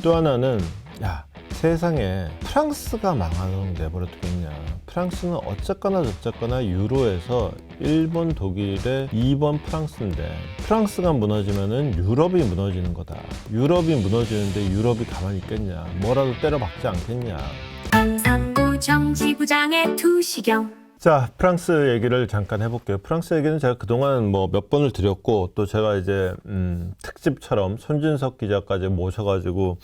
또 하나는 야, 세상에 프랑스가 망하는 내버려 두겠냐. 프랑스는 어쨌거나 저쨌거나 유로에서 1번 독일에 2번 프랑스인데 프랑스가 무너지면은 유럽이 무너지는 거다. 유럽이 무너지는데 유럽이 가만히 있겠냐. 뭐라도 때려박지 않겠냐. 강산구 정지부장의 투시경. 자, 프랑스 얘기를 잠깐 해볼게요. 프랑스 얘기는 제가 그동안 뭐 몇 번을 드렸고, 또 제가 이제 특집처럼 손준석 기자까지 모셔가지고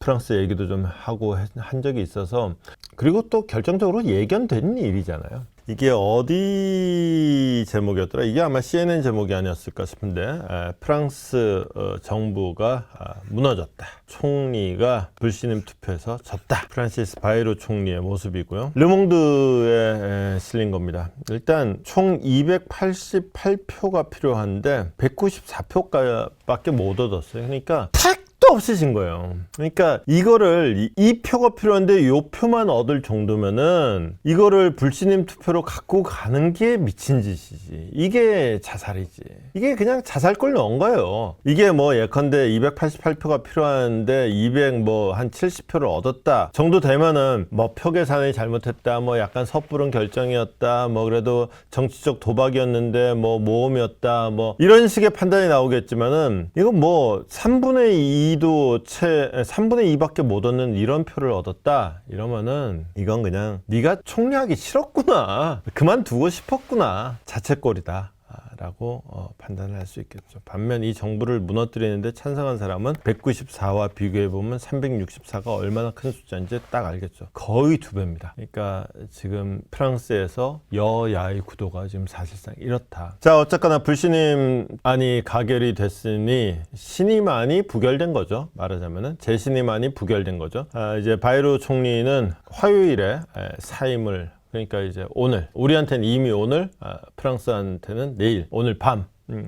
프랑스 얘기도 좀 하고 한 적이 있어서, 그리고 또 결정적으로 예견된 일이잖아요. 이게 어디 제목이었더라? 이게 아마 CNN 제목이 아니었을까 싶은데, 프랑스 정부가 무너졌다. 총리가 불신임 투표에서 졌다. 프란시스 바이로 총리의 모습이고요. 르몽드에 실린 겁니다. 일단 총 288표가 필요한데 194표밖에 못 얻었어요. 그러니까 택도 없이 진 거예요. 그러니까 이거를 이 표가 필요한데 이 표만 얻을 정도면은 이거를 불신임 투표로 갖고 가는 게 미친 짓이지. 이게 자살이지. 이게 그냥 자살골 넣은 거예요. 이게 뭐 예컨대 288표가 필요한데 200 뭐 한 70표를 얻었다 정도 되면은 뭐 표 계산이 잘못했다, 뭐 약간 섣부른 결정이었다, 뭐 그래도 정치적 도박이었는데 뭐 모험이었다, 뭐 이런 식의 판단이 나오겠지만은 이거 뭐 3분의 2밖에 못 얻는 이런 표를 얻었다 이러면은 이건 그냥 네가 총리하기 싫었구나, 그만두고 싶었구나, 자책골이다 라고 판단을 할 수 있겠죠. 반면 이 정부를 무너뜨리는데 찬성한 사람은 194와 비교해보면 364가 얼마나 큰 숫자인지 딱 알겠죠. 거의 2배입니다. 그러니까 지금 프랑스에서 여야의 구도가 지금 사실상 이렇다. 자, 어쨌거나 불신임안이 가결이 됐으니 신임안이 부결된 거죠. 말하자면은 재신임안이 부결된 거죠. 이제 바이로 총리는 화요일에 사임을, 그러니까 이제 오늘, 우리한테는 이미 오늘, 프랑스한테는 내일, 오늘 밤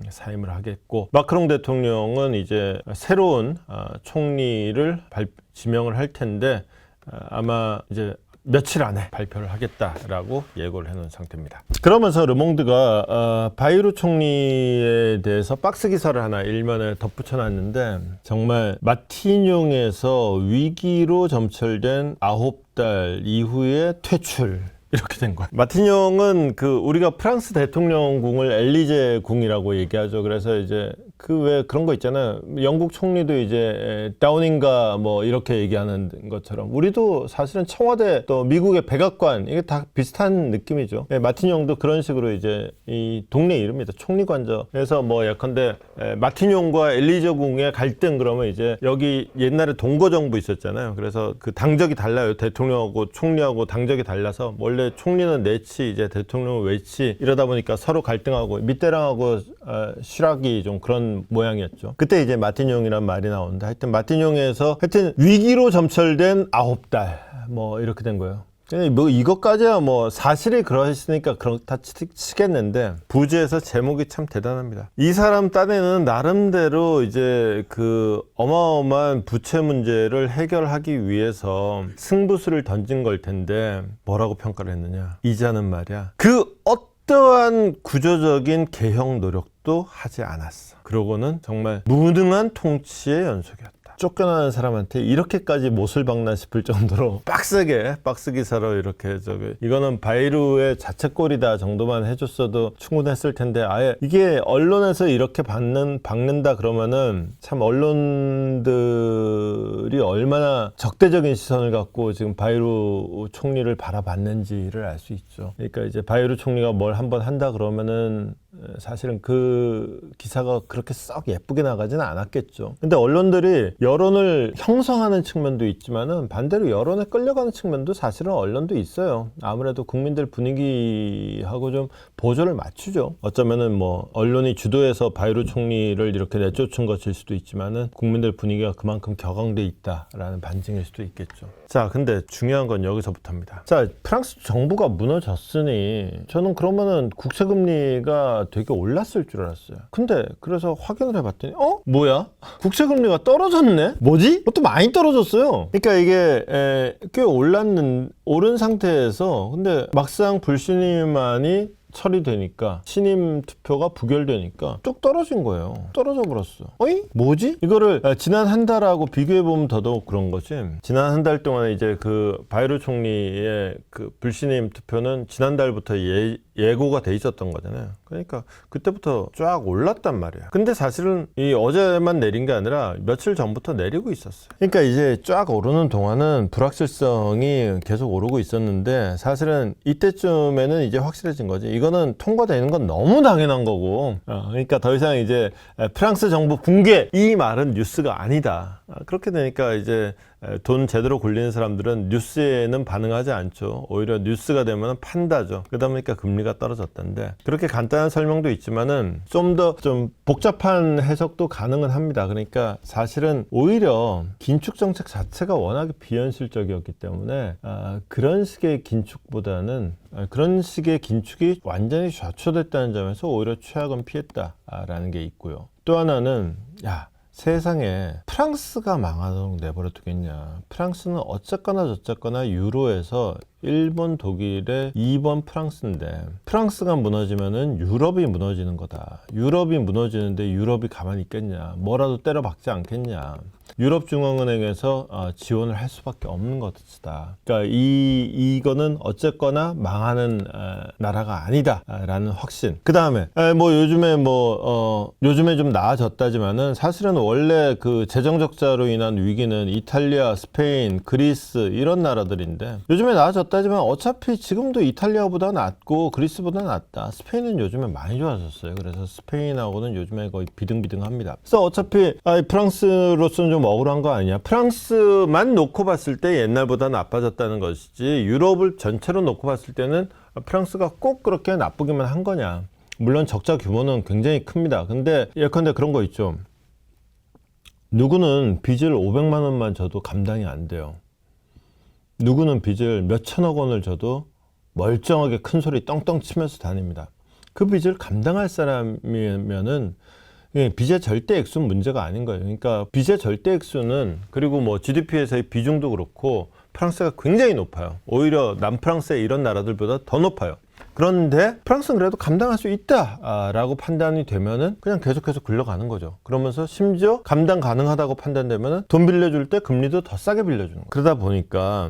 사임을 하겠고, 마크롱 대통령은 이제 새로운 총리를 지명을 할 텐데 아마 이제 며칠 안에 발표를 하겠다라고 예고를 해놓은 상태입니다. 그러면서 르몽드가 바이로 총리에 대해서 박스 기사를 하나 일면에 덧붙여놨는데, 정말 마티뇽에서 위기로 점철된 9달 이후에 퇴출, 이렇게 된 거야. 마티뇽은 우리가 프랑스 대통령궁을 엘리제 궁이라고 얘기하죠. 그래서 이제 왜 그런 거 있잖아요. 영국 총리도 이제 다우닝가 뭐 이렇게 얘기하는 것처럼 우리도 사실은 청와대, 또 미국의 백악관, 이게 다 비슷한 느낌이죠. 마티뇽도 그런 식으로 이제 이 동네 이름입니다. 총리관저. 그래서 뭐 예컨대 마티뇽과 엘리제 궁의 갈등, 그러면 이제 여기 옛날에 동거 정부 있었잖아요. 그래서 그 당적이 달라요. 대통령하고 총리하고 당적이 달라서 원래 총리는 내치, 이제 대통령은 외치, 이러다 보니까 서로 갈등하고, 미테랑하고 시락이 좀 그런 모양이었죠. 그때 이제 마티뇽이란 말이 나오는데, 하여튼 마티뇽에서 위기로 점철된 9달 뭐 이렇게 된 거예요. 뭐 이것까지야 뭐 사실이 그러했으니까 그렇다 치겠는데, 부지에서 제목이 참 대단합니다. 이 사람 딴에는 나름대로 이제 어마어마한 부채 문제를 해결하기 위해서 승부수를 던진 걸 텐데 뭐라고 평가를 했느냐. 이자는 말이야, 어떠한 구조적인 개혁 노력도 하지 않았어. 그러고는 정말 무능한 통치의 연속이었다. 쫓겨나는 사람한테 이렇게까지 못을 박나 싶을 정도로 빡세게 박스 기사로 이렇게 이거는 바이루의 자책골이다 정도만 해줬어도 충분했을 텐데, 아예 이게 언론에서 이렇게 박는다 그러면은 참 언론들이 얼마나 적대적인 시선을 갖고 지금 바이루 총리를 바라봤는지를 알 수 있죠. 그러니까 이제 바이루 총리가 뭘 한번 한다 그러면은 사실은 그 기사가 그렇게 썩 예쁘게 나가지는 않았겠죠. 근데 언론들이 여론을 형성하는 측면도 있지만은 반대로 여론에 끌려가는 측면도 사실은 언론도 있어요. 아무래도 국민들 분위기하고 좀 보조를 맞추죠. 어쩌면은 뭐 언론이 주도해서 바이로 총리를 이렇게 내쫓은 것일 수도 있지만은 국민들 분위기가 그만큼 격앙돼 있다라는 반증일 수도 있겠죠. 자, 근데 중요한 건 여기서부터입니다. 자, 프랑스 정부가 무너졌으니 저는 그러면은 국채금리가 되게 올랐을 줄 알았어요. 근데 그래서 확인을 해봤더니 뭐야? 국채금리가 떨어졌네? 뭐지? 또 많이 떨어졌어요. 그러니까 이게 꽤 오른 상태에서, 근데 막상 불신임안이 처리되니까 신임 투표가 부결되니까 뚝 떨어진 거예요. 떨어져 버렸어. 어이? 뭐지? 이거를 지난 한 달하고 비교해 보면 더더욱 그런 거지. 지난 한 달 동안에 이제 그 바이로 총리의 그 불신임 투표는 지난달부터 예고가 돼 있었던 거잖아요. 그러니까 그때부터 쫙 올랐단 말이야. 근데 사실은 이 어제만 내린 게 아니라 며칠 전부터 내리고 있었어요. 그러니까 이제 쫙 오르는 동안은 불확실성이 계속 오르고 있었는데 사실은 이때쯤에는 이제 확실해진 거지. 이거는 통과되는 건 너무 당연한 거고. 그러니까 더 이상 이제 프랑스 정부 붕괴 이 말은 뉴스가 아니다. 그렇게 되니까 이제 돈 제대로 굴리는 사람들은 뉴스에는 반응하지 않죠. 오히려 뉴스가 되면 판다죠. 그러다 보니까 금리가 떨어졌다는데 그렇게 간단한 설명도 있지만은 좀 더 좀 복잡한 해석도 가능은 합니다. 그러니까 사실은 오히려 긴축 정책 자체가 워낙에 비현실적이었기 때문에 그런 식의 긴축보다는 그런 식의 긴축이 완전히 좌초됐다는 점에서 오히려 최악은 피했다라는 게 있고요. 또 하나는 세상에 프랑스가 망하도록 내버려 두겠냐. 프랑스는 어쨌거나 저쨌거나 유로에서 1번 독일의 2번 프랑스인데 프랑스가 무너지면은 유럽이 무너지는 거다. 유럽이 무너지는데 유럽이 가만히 있겠냐. 뭐라도 때려박지 않겠냐. 유럽중앙은행에서 지원을 할 수밖에 없는 것이다. 그러니까 이거는 어쨌거나 망하는 나라가 아니다라는 확신. 그 다음에 요즘에 좀 나아졌다지만은 사실은 원래 그 재정 적자로 인한 위기는 이탈리아, 스페인, 그리스 이런 나라들인데 요즘에 나아졌다지만 어차피 지금도 이탈리아보다 낫고 그리스보다 낫다. 스페인은 요즘에 많이 좋아졌어요. 그래서 스페인하고는 요즘에 거의 비등비등합니다. 그래서 어차피 프랑스로서는 좀 억울한 거 아니냐. 프랑스만 놓고 봤을 때 옛날보다 나빠졌다는 것이지 유럽을 전체로 놓고 봤을 때는 프랑스가 꼭 그렇게 나쁘기만 한 거냐. 물론 적자 규모는 굉장히 큽니다. 근데 예컨대 그런 거 있죠. 누구는 빚을 500만 원만 져도 감당이 안 돼요. 누구는 빚을 몇 천억 원을 져도 멀쩡하게 큰 소리 떵떵 치면서 다닙니다. 그 빚을 감당할 사람이면은 빚의 절대 액수는 문제가 아닌 거예요. 그러니까 빚의 절대 액수는 그리고 뭐 GDP에서의 비중도 그렇고 프랑스가 굉장히 높아요. 오히려 남프랑스의 이런 나라들보다 더 높아요. 그런데 프랑스는 그래도 감당할 수 있다라고 판단이 되면은 그냥 계속해서 굴러가는 거죠. 그러면서 심지어 감당 가능하다고 판단되면은 돈 빌려줄 때 금리도 더 싸게 빌려주는 거예요. 그러다 보니까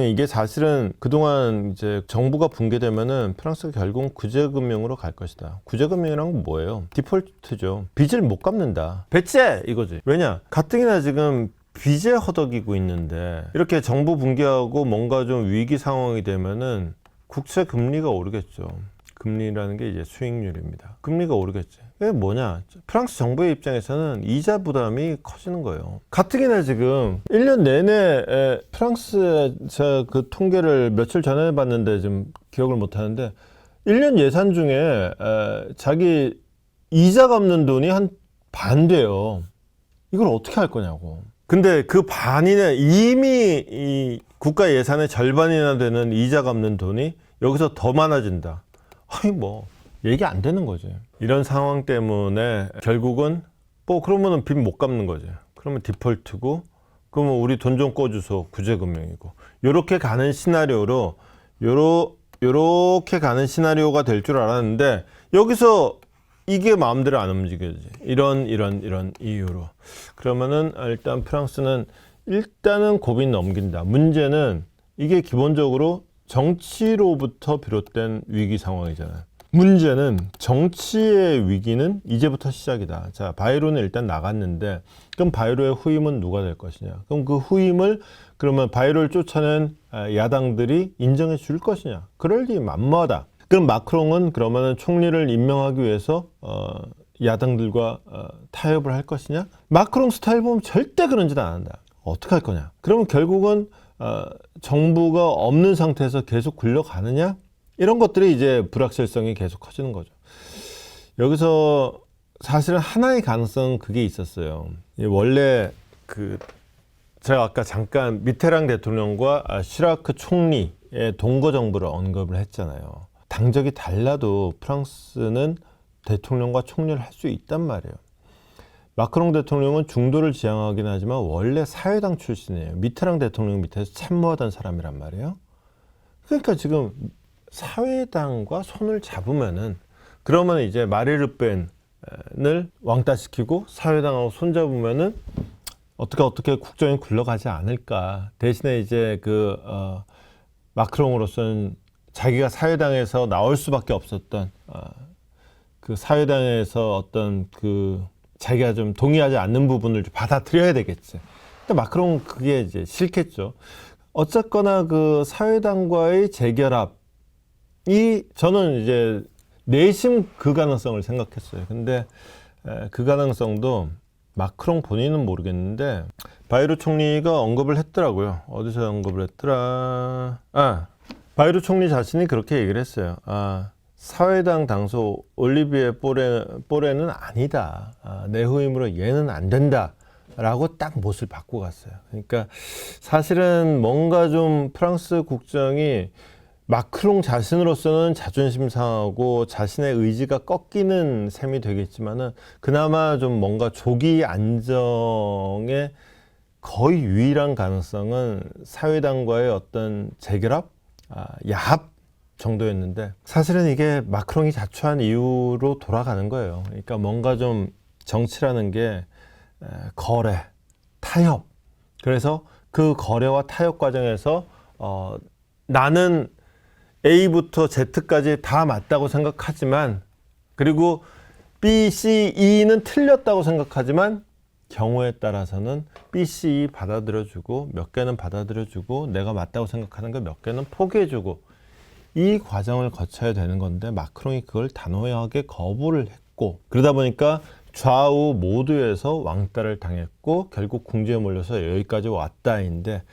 이게 사실은 그동안 이제 정부가 붕괴되면은 프랑스가 결국 구제금융으로 갈 것이다. 구제금융이란 건 뭐예요? 디폴트죠. 빚을 못 갚는다. 배째! 이거지. 왜냐? 가뜩이나 지금 빚에 허덕이고 있는데 이렇게 정부 붕괴하고 뭔가 좀 위기 상황이 되면은 국채 금리가 오르겠죠. 금리라는 게 이제 수익률입니다. 금리가 오르겠지. 이게 뭐냐? 프랑스 정부의 입장에서는 이자 부담이 커지는 거예요. 가뜩이나 지금 1년 내내 프랑스 제가 그 통계를 며칠 전에 봤는데 지금 기억을 못 하는데 1년 예산 중에 자기 이자 갚는 돈이 한 반 돼요. 이걸 어떻게 할 거냐고. 근데 그 반이나 이미 이 국가 예산의 절반이나 되는 이자 갚는 돈이 여기서 더 많아진다. 아니 뭐 얘기 안 되는 거지. 이런 상황 때문에 결국은 그러면은 빚 못 갚는 거지. 그러면 디폴트고 그러면 우리 돈 좀 꿔주소 구제금융이고 요렇게 가는 시나리오로 요렇게 가는 시나리오가 될 줄 알았는데 여기서 이게 마음대로 안 움직여지. 이런 이유로. 그러면은 일단 프랑스는 일단은 고비 넘긴다. 문제는 이게 기본적으로 정치로부터 비롯된 위기 상황이잖아요. 문제는 정치의 위기는 이제부터 시작이다. 자, 바이로는 일단 나갔는데 그럼 바이로의 후임은 누가 될 것이냐? 그럼 그 후임을 그러면 바이로를 쫓아낸 야당들이 인정해 줄 것이냐? 그럴 리 만무하다. 그럼 마크롱은 그러면은 총리를 임명하기 위해서 야당들과 타협을 할 것이냐? 마크롱 스타일 보면 절대 그런 짓 안 한다. 어떻게 할 거냐? 그러면 결국은 정부가 없는 상태에서 계속 굴러가느냐? 이런 것들이 이제 불확실성이 계속 커지는 거죠. 여기서 사실은 하나의 가능성은 그게 있었어요. 원래 제가 아까 잠깐 미테랑 대통령과 시라크 총리의 동거 정부를 언급을 했잖아요. 당적이 달라도 프랑스는 대통령과 총리를 할 수 있단 말이에요. 마크롱 대통령은 중도를 지향하긴 하지만 원래 사회당 출신이에요. 미테랑 대통령 밑에서 참모하던 사람이란 말이에요. 그러니까 지금 사회당과 손을 잡으면은 그러면 이제 마린 르펜을 왕따시키고 사회당하고 손 잡으면은 어떻게 국정이 굴러가지 않을까. 대신에 이제 마크롱으로서는 자기가 사회당에서 나올 수밖에 없었던 그 사회당에서 어떤 자기가 좀 동의하지 않는 부분을 좀 받아들여야 되겠지. 근데 마크롱은 그게 이제 싫겠죠. 어쨌거나 그 사회당과의 재결합이 저는 이제 내심 그 가능성을 생각했어요. 근데 그 가능성도 마크롱 본인은 모르겠는데 바이루 총리가 언급을 했더라고요. 어디서 언급을 했더라? 바이루 총리 자신이 그렇게 얘기를 했어요. 사회당 당소 올리비에 뽀레는 아니다. 내 후임으로 얘는 안 된다. 라고 딱 못을 받고 갔어요. 그러니까 사실은 뭔가 좀 프랑스 국정이 마크롱 자신으로서는 자존심 상하고 자신의 의지가 꺾이는 셈이 되겠지만은 그나마 좀 뭔가 조기 안정의 거의 유일한 가능성은 사회당과의 어떤 재결합, 야합 정도였는데 사실은 이게 마크롱이 자초한 이유로 돌아가는 거예요. 그러니까 뭔가 좀 정치라는 게 거래, 타협. 그래서 그 거래와 타협 과정에서 나는 A부터 Z까지 다 맞다고 생각하지만 그리고 B, C, E는 틀렸다고 생각하지만 경우에 따라서는 B, C, E 받아들여주고 몇 개는 받아들여주고 내가 맞다고 생각하는 거 몇 개는 포기해주고 이 과정을 거쳐야 되는 건데 마크롱이 그걸 단호하게 거부를 했고 그러다 보니까 좌우 모두에서 왕따를 당했고 결국 궁지에 몰려서 여기까지 왔다인데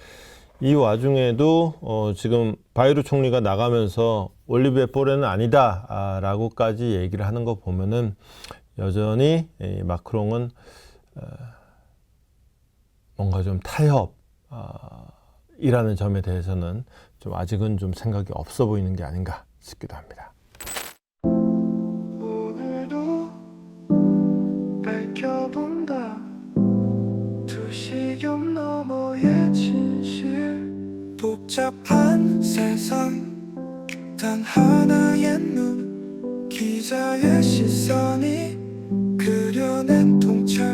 이 와중에도 지금 바이루 총리가 나가면서 올리비에 뽀레는 아니다 라고까지 얘기를 하는 거 보면은 여전히 마크롱은 뭔가 좀 타협 이라는 점에 대해서는 좀 아직은 좀 생각이 없어 보이는 게 아닌가 싶기도 합니다. 오늘도 밝혀본다 두시경 너머의 진실 복잡한 세상 단 하나의 눈 기자의 시선이 그려낸 통찰